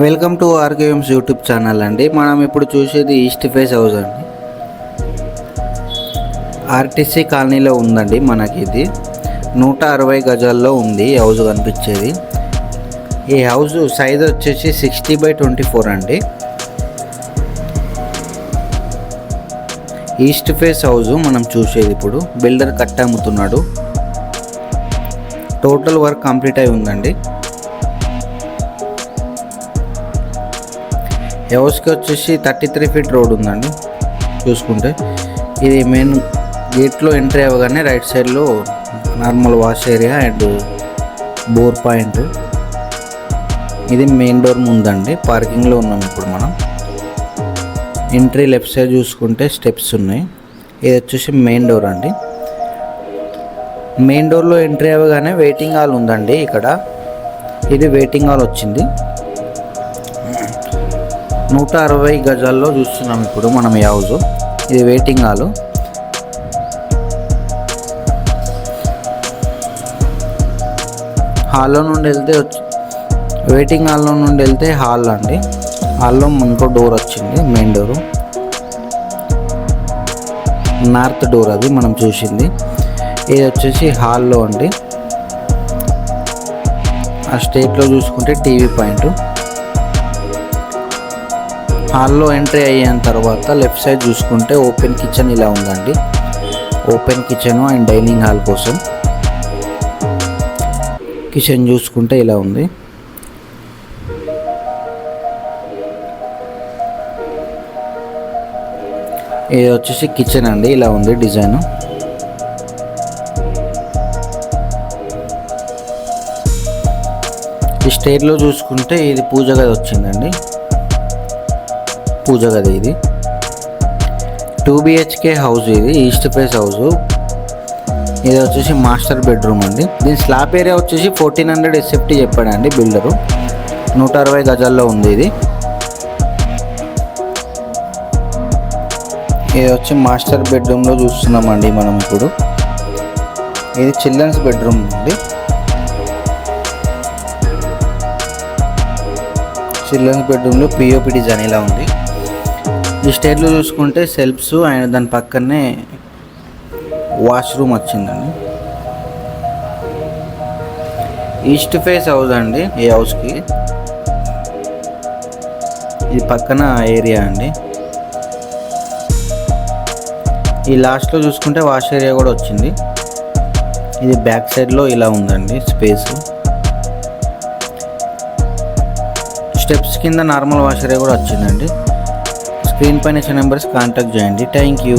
Welcome to ఆర్కేఎమ్స్ YouTube channel అండి. మనం ఇప్పుడు చూసేది ఈస్ట్ ఫేస్ హౌస్ అండి. ఆర్టీసీ కాలనీలో ఉందండి. మనకి ఇది 160 గజాల్లో ఉంది ఈ హౌస్ కనిపించేది. ఈ హౌస్ సైజ్ వచ్చేసి 60/24 అండి. ఈస్ట్ ఫేస్ హౌస్ మనం చూసేది ఇప్పుడు బిల్డర్ కట్ట అమ్ముతున్నాడు. టోటల్ వర్క్ కంప్లీట్ అయి ఉందండి. హౌస్కి వచ్చేసి 33 ఫీట్ రోడ్ ఉందండి. చూసుకుంటే ఇది మెయిన్ గేట్లో ఎంట్రీ అవ్వగానే రైట్ సైడ్లో normal wash area and bore point. ఇది మెయిన్ డోర్ ముందండి. పార్కింగ్లో ఉన్నాం ఇప్పుడు మనం. ఎంట్రీ లెఫ్ట్ సైడ్ చూసుకుంటే స్టెప్స్ ఉన్నాయి. ఇది వచ్చేసి మెయిన్ డోర్ అండి. మెయిన్ డోర్లో ఎంట్రీ అవ్వగానే వెయిటింగ్ హాల్ ఉందండి. ఇక్కడ ఇది వెయిటింగ్ హాల్ వచ్చింది. 160 గజాల్లో చూస్తున్నాం ఇప్పుడు మనం ఈ హౌస్. ఇది వెయిటింగ్ హాల్. హాల్లో నుండి వెళ్తే వెయిటింగ్ హాల్లో నుండి వెళ్తే హాల్ అండి. హాల్లో ఇంకో డోర్ వచ్చింది. మెయిన్ డోరు నార్త్ డోర్ అది మనం చూసింది. ఇది వచ్చేసి హాల్లో అండి. ఆ స్టేట్లో చూసుకుంటే టీవీ పాయింట్. హాల్లో ఎంట్రీ అయిన తర్వాత లెఫ్ట్ సైడ్ చూసుకుంటే ఓపెన్ కిచెన్ ఇలా ఉందండి. Open kitchen and dining hall కోసం కిచెన్ చూసుకుంటే ఇలా ఉంది. ఇది వచ్చేసి కిచెన్ అండి. ఇలా ఉంది డిజైన్. ఈ స్టేర్లో చూసుకుంటే ఇది పూజ గది వచ్చిందండి. పూజ గది ఇది 2 BHK హౌస్. ఇది ఈస్ట్ ఫేస్ హౌస్. ఇది వచ్చేసి మాస్టర్ బెడ్రూమ్ అండి. దీని స్లాబ్ ఏరియా వచ్చేసి 1400 SFT చెప్పాడండి బిల్డరు. 160 గజాల్లో ఉంది ఇది. ఇది వచ్చి మాస్టర్ బెడ్రూమ్లో చూస్తున్నామండి మనం ఇప్పుడు. ఇది చిల్డ్రన్స్ బెడ్రూమ్ అండి. చిల్డ్రన్స్ బెడ్రూమ్లో POP డిజైన్ ఇలా ఉంది. ఈ స్టేట్లో చూసుకుంటే సెల్ఫ్స్ అండ్ దాని పక్కనే వాష్రూమ్ వచ్చిందండి. ఈస్ట్ ఫేస్ హౌస్ అండి. ఈ హౌస్కి ఇది పక్కన ఏరియా అండి. ఈ లాస్ట్లో చూసుకుంటే వాష్ ఏరియా కూడా వచ్చింది. ఇది బ్యాక్ సైడ్లో ఇలా ఉందండి స్పేస్. స్టెప్స్ కింద నార్మల్ వాష్ ఏరియా కూడా వచ్చిందండి. స్క్రీన్ పైన ఇచ్చిన నెంబర్స్ కాంటాక్ట్ చేయండి. Thank you.